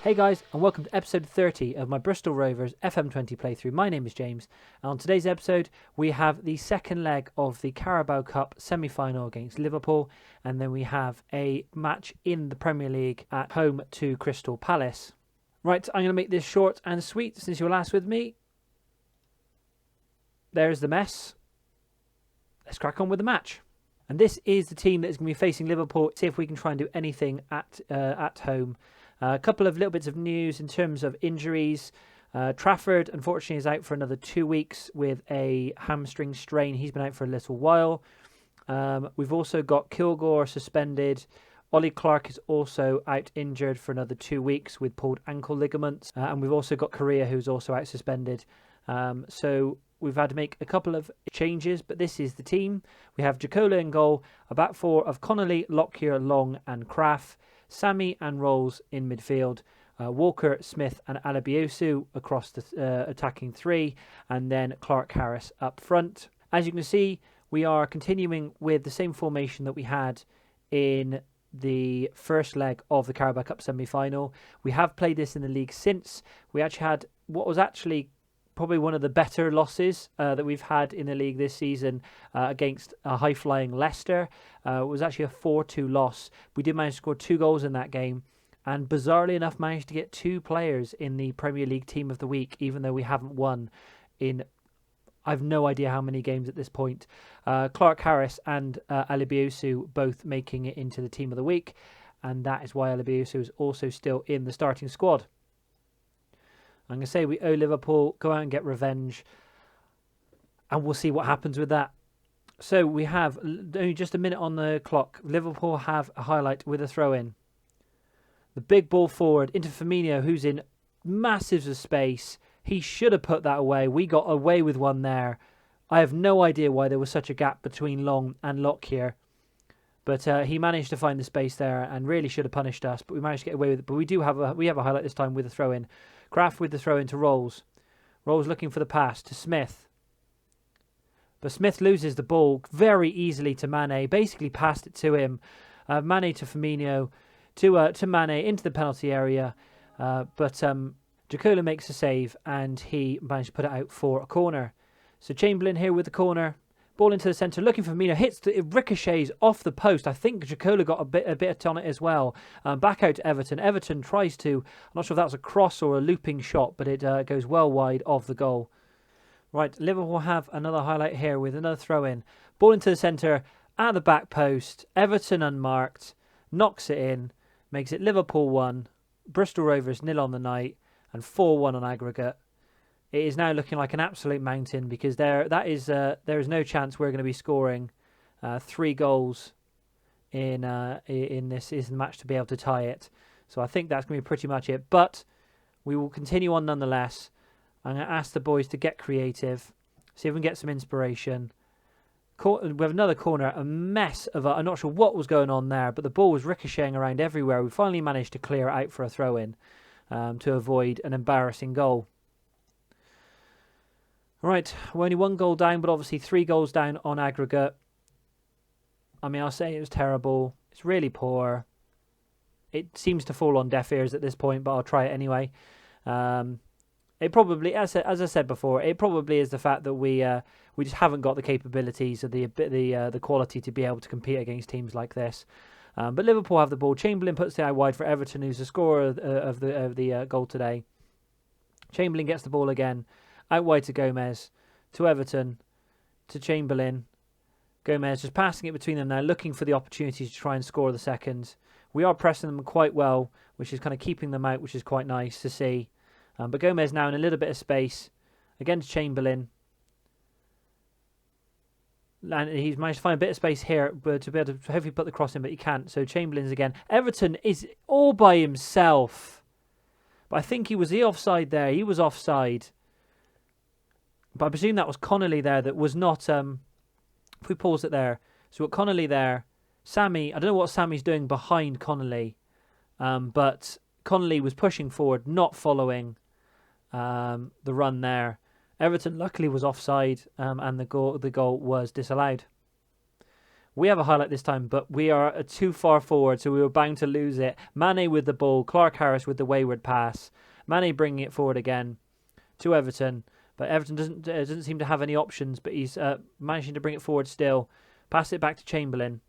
Hey guys, and welcome to episode 30 of my Bristol Rovers FM20 playthrough. My name is James, and on today's episode we have the second leg of the Carabao Cup Semi-final against Liverpool, and then we have a match in the Premier League at home to Crystal Palace. Right, I'm going to make this short and sweet since you were last with me. There's the mess. Let's crack on with the match. And this is the team that is going to be facing Liverpool. See if we can try and do anything at home. A couple of little bits of news in terms of injuries. Trafford, unfortunately, is out for another 2 weeks with a hamstring strain. He's been out for a little while. We've also got Kilgore suspended. Ollie Clark is also out injured for another 2 weeks with pulled ankle ligaments. And we've also got Correa, who's also out suspended. So we've had to make a couple of changes, but this is the team. We have Jacola in goal, a back four of Connolly, Lockyer, Long and Craft. Sammy and Rolls in midfield, Walker, Smith and Alabiosu across the attacking three, and then Clark Harris up front. As you can see, we are continuing with the same formation that we had in the first leg of the Carabao Cup semi-final. We have played this in the league since. We actually had what was actually probably one of the better losses that we've had in the league this season against a high-flying Leicester. It was actually a 4-2 loss. We did manage to score 2 goals in that game, and bizarrely enough managed to get 2 players in the Premier League Team of the Week, even though we haven't won in I've no idea how many games at this point. Clark Harris and Alabiosu both making it into the Team of the Week, and that is why Alabiosu is also still in the starting squad. I'm going to say we owe Liverpool, go out and get revenge, and we'll see what happens with that. So we have only just a minute on the clock. Liverpool have a highlight with a throw-in. The big ball forward into Firmino, who's in massive of space. He should have put that away. We got away with one there. I have no idea why there was such a gap between Long and Lockyer. But he managed to find the space there and really should have punished us. But we managed to get away with it. But we have a highlight this time with a throw-in. Craft with the throw-in to Rolls. Rolls looking for the pass to Smith. But Smith loses the ball very easily to Mane. Basically passed it to him. Mane to Firmino. To Mane into the penalty area. But Jacola makes a save and he managed to put it out for a corner. So Chamberlain here with the corner. Ball into the centre, looking for Firmino, it ricochets off the post. I think Jacola got a bit on it as well. Back out to Everton. Everton tries to, I'm not sure if that was a cross or a looping shot, but it goes well wide of the goal. Right, Liverpool have another highlight here with another throw-in. Ball into the centre, at the back post. Everton unmarked, knocks it in, makes it Liverpool 1, Bristol Rovers 0 on the night, and 4-1 on aggregate. It is now looking like an absolute mountain because there is no chance we're going to be scoring 3 goals in this match to be able to tie it. So I think that's going to be pretty much it. But we will continue on nonetheless. I'm going to ask the boys to get creative, see if we can get some inspiration. We have another corner, a mess of I'm not sure what was going on there, but the ball was ricocheting around everywhere. We finally managed to clear it out for a throw-in to avoid an embarrassing goal. Right, we're only 1 goal down, but obviously 3 goals down on aggregate. I mean, I'll say it was terrible. It's really poor. It seems to fall on deaf ears at this point, but I'll try it anyway. It probably, as I said before, it probably is the fact that we just haven't got the capabilities or the quality to be able to compete against teams like this. But Liverpool have the ball. Chamberlain puts it out wide for Everton, who's the scorer of the goal today. Chamberlain gets the ball again. Out wide to Gomez, to Everton, to Chamberlain. Gomez just passing it between them now, looking for the opportunity to try and score the second. We are pressing them quite well, which is kind of keeping them out, which is quite nice to see. But Gomez now in a little bit of space. Again to Chamberlain. And he's managed to find a bit of space here but to be able to hopefully put the cross in, but he can't. So Chamberlain's again. Everton is all by himself. But I think was he offside there? He was offside. But I presume that was Connolly there that was not... if we pause it there. So we've got Connolly there. Sammy, I don't know what Sammy's doing behind Connolly. But Connolly was pushing forward, not following the run there. Everton luckily was offside and the goal was disallowed. We have a highlight this time, but we are too far forward, so we were bound to lose it. Mane with the ball, Clark Harris with the wayward pass. Mane bringing it forward again to Everton, but Everton doesn't seem to have any options, but he's managing to bring it forward still. Pass it back to Chamberlain.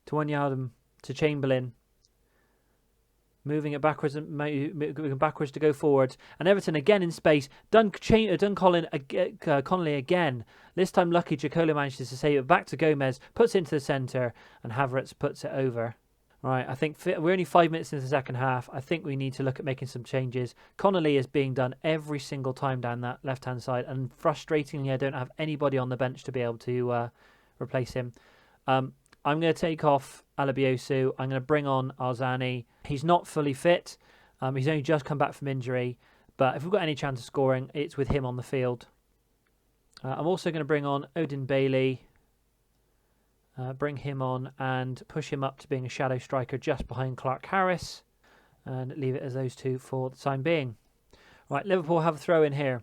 To Wijnaldum, to Chamberlain. Moving it backwards and moving backwards to go forward. And Everton again in space. Connolly again. This time lucky Giacomo manages to save it back to Gomez. Puts it into the centre. And Havertz puts it over. Right, I think we're only 5 minutes into the second half. I think we need to look at making some changes. Connolly is being done every single time down that left-hand side. And frustratingly, I don't have anybody on the bench to be able to replace him. I'm going to take off Alabiosu. I'm going to bring on Arzani. He's not fully fit. He's only just come back from injury. But if we've got any chance of scoring, it's with him on the field. I'm also going to bring on Odin Bailey. Bring him on and push him up to being a shadow striker just behind Clark Harris. And leave it as those two for the time being. Right, Liverpool have a throw in here.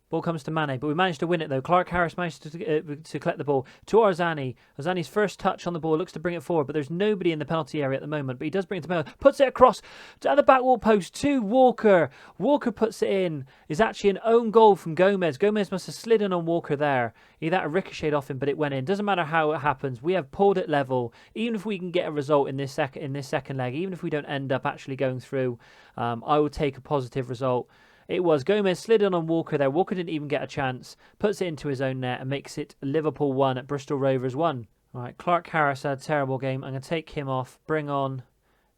Ball comes to Mane, but we managed to win it though. Clark Harris managed to collect the ball to Arzani. Arzani's first touch on the ball looks to bring it forward, but there's nobody in the penalty area at the moment. But he does bring it to Mane. Puts it across to the back wall post to Walker. Walker puts it in. Is actually an own goal from Gomez. Gomez must have slid in on Walker there. Either that ricocheted off him, but it went in. Doesn't matter how it happens. We have pulled it level. Even if we can get a result in this second leg, even if we don't end up actually going through, I will take a positive result. It was Gomez slid in on Walker there. Walker didn't even get a chance. Puts it into his own net and makes it Liverpool 1 at Bristol Rovers 1. All right, Clark Harris had a terrible game. I'm going to take him off. Bring on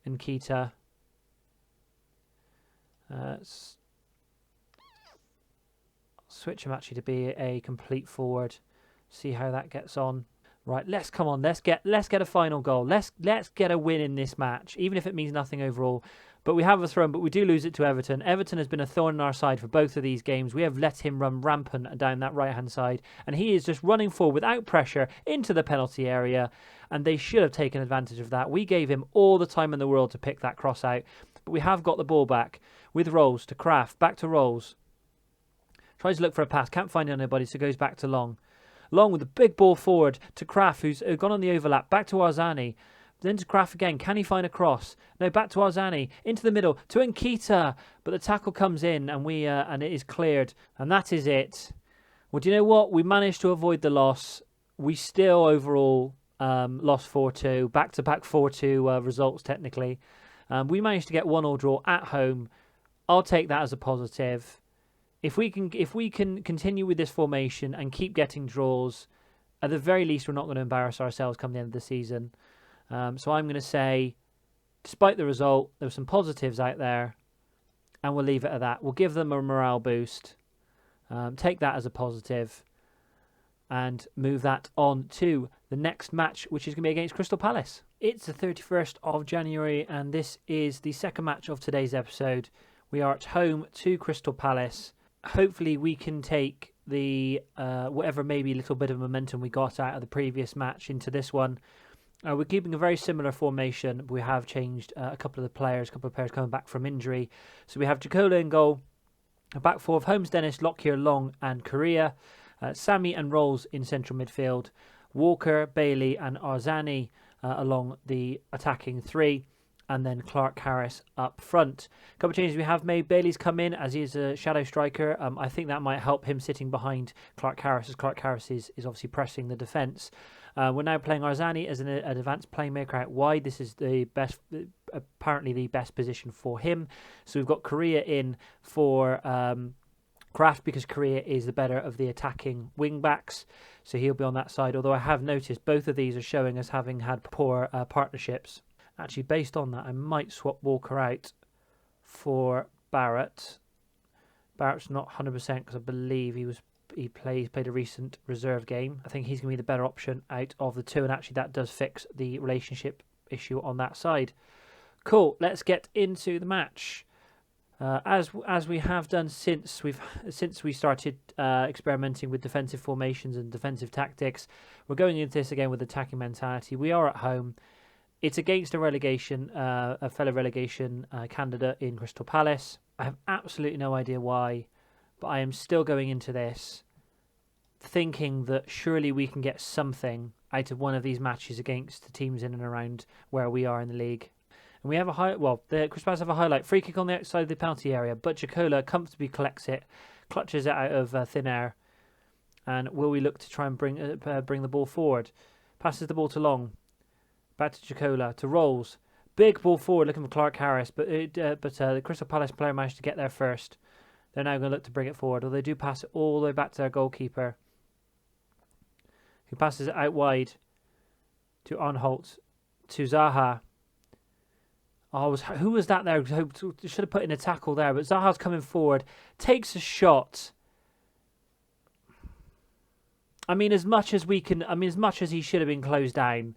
Nketiah. Switch him actually to be a complete forward. See how that gets on. Right, let's get a final goal. Let's get a win in this match, even if it means nothing overall. But we have a throw, but we do lose it to Everton. Everton has been a thorn in our side for both of these games. We have let him run rampant down that right-hand side. And he is just running forward without pressure into the penalty area. And they should have taken advantage of that. We gave him all the time in the world to pick that cross out. But we have got the ball back with Rolls to Kraft. Back to Rolls. Tries to look for a pass. Can't find anybody, so goes back to Long. Long with the big ball forward to Kraft, who's gone on the overlap. Back to Arzani. Then to Kraft again. Can he find a cross? No, back to Arzani. Into the middle to Nketiah. But the tackle comes in and it is cleared. And that is it. Well, do you know what? We managed to avoid the loss. We still overall lost 4-2. Back-to-back 4-2 results technically. We managed to get 1-1 draw at home. I'll take that as a positive. If we can continue with this formation and keep getting draws, at the very least we're not going to embarrass ourselves come the end of the season. So I'm going to say, despite the result, there were some positives out there, and we'll leave it at that. We'll give them a morale boost, take that as a positive, and move that on to the next match, which is going to be against Crystal Palace. It's the 31st of January, and this is the second match of today's episode. We are at home to Crystal Palace. Hopefully we can take the whatever maybe little bit of momentum we got out of the previous match into this one. We're keeping a very similar formation, but we have changed a couple of players coming back from injury. So we have Giacomo in goal, a back four of Holmes, Dennis, Lockyer, Long and Correa, Sammy and Rolls in central midfield, Walker, Bailey and Arzani along the attacking three, and then Clark Harris up front. A couple of changes we have made. Bailey's come in as he is a shadow striker. I think that might help him sitting behind Clark Harris, as Clark Harris is obviously pressing the defence. We're now playing Arzani as an advanced playmaker out wide. This is apparently the best position for him. So we've got Correa in for Kraft, because Correa is the better of the attacking wing backs. So he'll be on that side. Although I have noticed both of these are showing as having had poor partnerships. Actually, based on that, I might swap Walker out for Barrett. Barrett's not 100% because I believe he played a recent reserve game. I think he's going to be the better option out of the two, and actually that does fix the relationship issue on that side. Cool, let's get into the match. As we have done since we started experimenting with defensive formations and defensive tactics, we're going into this again with attacking mentality. We are at home. It's against a fellow relegation candidate in Crystal Palace. I have absolutely no idea why, but I am still going into this thinking that surely we can get something out of one of these matches against the teams in and around where we are in the league. And we have the Crystal Palace have a highlight. Free kick on the outside of the penalty area, but Jacola comfortably collects it, clutches it out of thin air. And will we look to try and bring the ball forward? Passes the ball to Long. Back to Jacola, to Rolls. Big ball forward looking for Clark Harris, but the Crystal Palace player managed to get there first. They're now going to look to bring it forward, although they do pass it all the way back to their goalkeeper, who passes it out wide to Arnholt, to Zaha. Who was that there? Should have put in a tackle there, but Zaha's coming forward, takes a shot. I mean, as much as he should have been closed down,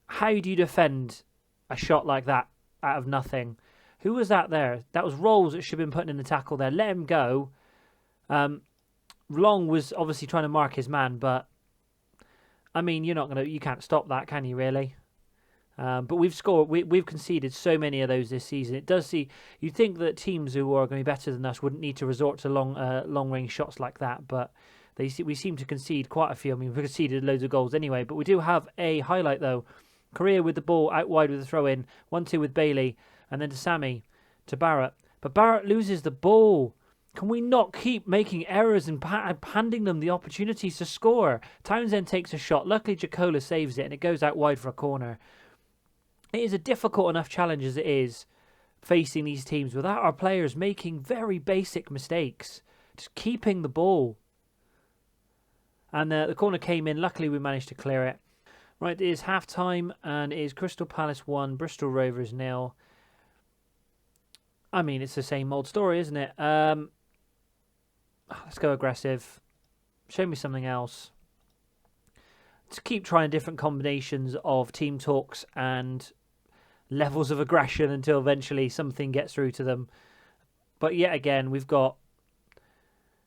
how do you defend a shot like that out of nothing? Who was that there? That was Rolls that should have been putting in the tackle there. Let him go. Long was obviously trying to mark his man, but I mean, you can't stop that, can you? Really? But we've conceded so many of those this season. You'd think that teams who are going to be better than us wouldn't need to resort to long range shots like that, but we seem to concede quite a few. I mean, we've conceded loads of goals anyway, but we do have a highlight though. Korea with the ball out wide with a throw in, 1-2 with Bailey, and then to Sammy, to Barrett. But Barrett loses the ball. Can we not keep making errors and handing them the opportunities to score? Townsend takes a shot. Luckily, Jacola saves it, and it goes out wide for a corner. It is a difficult enough challenge as it is facing these teams without our players making very basic mistakes. Just keeping the ball. And the corner came in. Luckily, we managed to clear it. Right, it is half-time, and it is Crystal Palace 1, Bristol Rovers 0. I mean, it's the same old story, isn't it? Let's go aggressive. Show me something else. To keep trying different combinations of team talks and levels of aggression until eventually something gets through to them. But yet again, we've got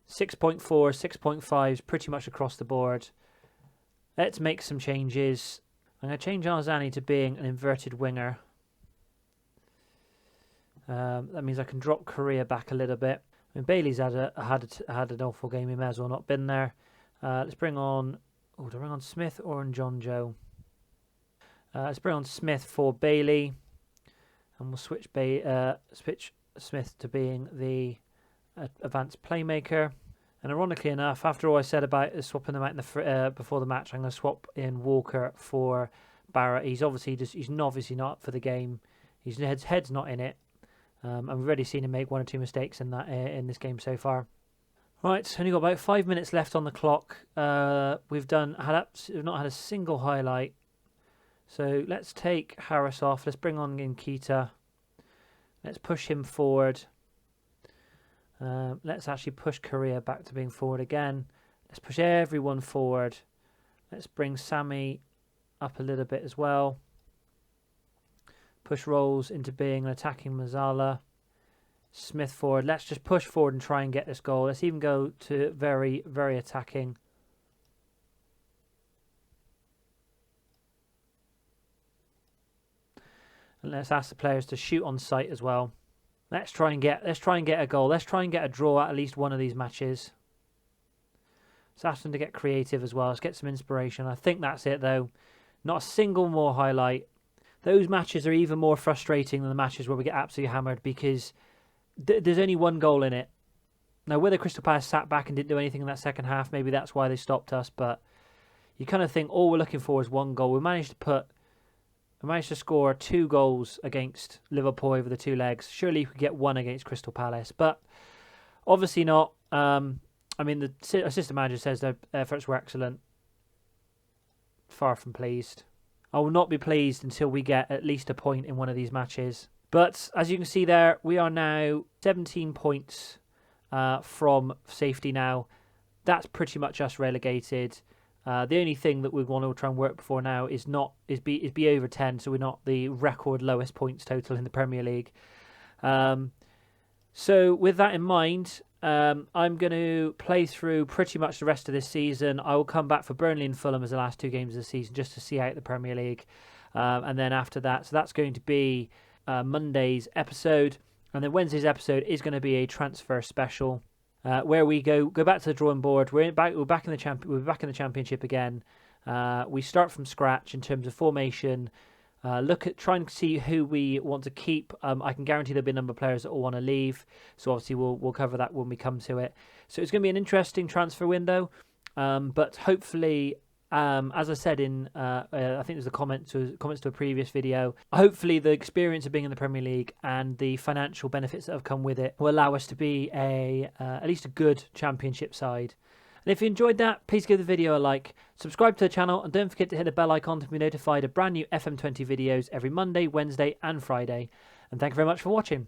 6.4, 6.5s pretty much across the board. Let's make some changes. I'm going to change Arzani to being an inverted winger. That means I can drop Korea back a little bit. I mean, Bailey's had an awful game. He may as well not been there. Let's bring on... do I bring on Smith or on John Joe? Let's bring on Smith for Bailey. And we'll switch Smith to being the advanced playmaker. And ironically enough, after all I said about swapping them out before the match, I'm going to swap in Walker for Barrett. He's obviously not for the game. His head's not in it. And we've already seen him make 1 or 2 mistakes in this game so far. Right, only got about 5 minutes left on the clock. We've not had a single highlight. So let's take Harris off. Let's bring on Nkita. Let's push him forward. Let's actually push Korea back to being forward again. Let's push everyone forward. Let's bring Sammy up a little bit as well. Push Rolls into being an attacking Mazzala. Smith forward. Let's just push forward and try and get this goal. Let's even go to very, very attacking. And let's ask the players to shoot on sight as well. Let's try and get a goal. Let's try and get a draw at least one of these matches. Let's ask them to get creative as well. Let's get some inspiration. I think that's it though. Not a single more highlight. Those matches are even more frustrating than the matches where we get absolutely hammered because there's only one goal in it. Now, whether Crystal Palace sat back and didn't do anything in that second half, maybe that's why they stopped us. But you kind of think all we're looking for is one goal. We managed to score 2 goals against Liverpool over the 2 legs. Surely you could get 1 against Crystal Palace, but obviously not. I mean, the assistant manager says their efforts were excellent. Far from pleased. I will not be pleased until we get at least a point in one of these matches. But as you can see there, we are now 17 points from safety now. That's pretty much us relegated. The only thing that we want to try and work for now is be over 10, so we're not the record lowest points total in the Premier League. So with that in mind, I'm going to play through pretty much the rest of this season. I will come back for Burnley and Fulham as the last 2 games of the season just to see out the Premier League. And then after that, so that's going to be Monday's episode. And then Wednesday's episode is going to be a transfer special. where we go back to the drawing board. We're back in the championship again. We start from scratch in terms of formation. Try and see who we want to keep. I can guarantee there'll be a number of players that will want to leave, so obviously we'll cover that when we come to it. So it's going to be an interesting transfer window, but hopefully, as I said in I think there's a comments to a previous video, hopefully the experience of being in the Premier League and the financial benefits that have come with it will allow us to be at least a good championship side. And if you enjoyed that, please give the video a like, subscribe to the channel, and don't forget to hit the bell icon to be notified of brand new FM20 videos every Monday, Wednesday and Friday. And thank you very much for watching.